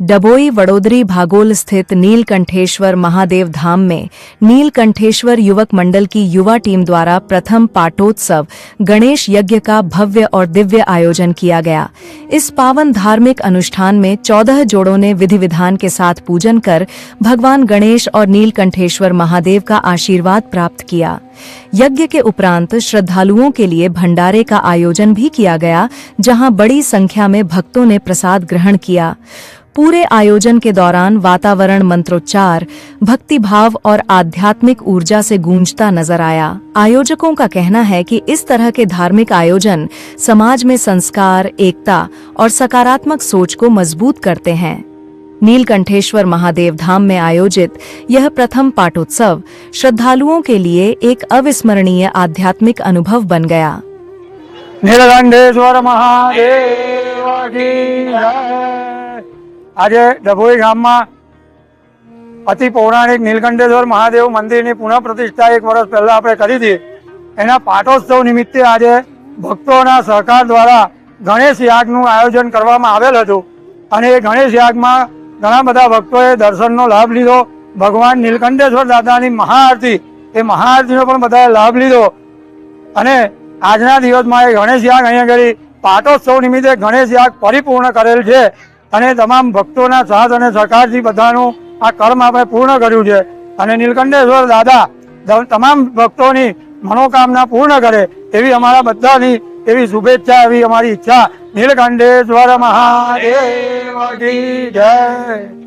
डभोई वडोदरी भागोल स्थित नीलकंठेश्वर महादेव धाम में नीलकंठेश्वर युवक मंडल की युवा टीम द्वारा प्रथम पाटोत्सव गणेश यज्ञ का भव्य और दिव्य आयोजन किया गया। इस पावन धार्मिक अनुष्ठान में 14 जोड़ों ने विधि विधान के साथ पूजन कर भगवान गणेश और नीलकंठेश्वर महादेव का आशीर्वाद प्राप्त किया। यज्ञ के उपरांत श्रद्धालुओं के लिए भंडारे का आयोजन भी किया गया, जहां बड़ी संख्या में भक्तों ने प्रसाद ग्रहण किया। पूरे आयोजन के दौरान वातावरण मंत्रोच्चार, भक्तिभाव और आध्यात्मिक ऊर्जा से गूंजता नजर आया। आयोजकों का कहना है कि इस तरह के धार्मिक आयोजन समाज में संस्कार, एकता और सकारात्मक सोच को मजबूत करते हैं। नीलकंठेश्वर महादेव धाम में आयोजित यह प्रथम पाटोत्सव श्रद्धालुओं के लिए एक अविस्मरणीय आध्यात्मिक अनुभव बन गया। नीलकंठेश्वर महादेव की जय। आज डभोई गाम में अति पौराणिक नीलकंठेश्वर महादेव मंदिर की पुनः प्रतिष्ठा 1 वर्ष पहला आपणे करी थी। एना पाटोत्सव निमित्ते आज भक्तों सहकार द्वारा गणेश यागનું आयोजन करवामां आवेल हतुं अने गणेश याग में घणा बधा भक्तोए दर्शननो लाभ लीधो। भगवान नीलकंठेश्वर दादानी महाआरती ए महाआरतीनो पण बधाए लाभ लीधो अने आजना दिवसमां गणेश याग अहींया गळी पाटोत्सव निमित्ते गणेश याग परिपूर्ण करेल छे अने तमाम भक्तोना साथ अने सहकारथी बधानुं आ कर्म आपणे पूर्ण कर्युं छे अने नीलकंठेश्वर दादा तमाम भक्तोनी मनोकामना पूर्ण करे एवी अमारा बधानी एवी शुभेच्छा, एवी अमारी इच्छा। नीलकंठेश्वर महादेव की जय।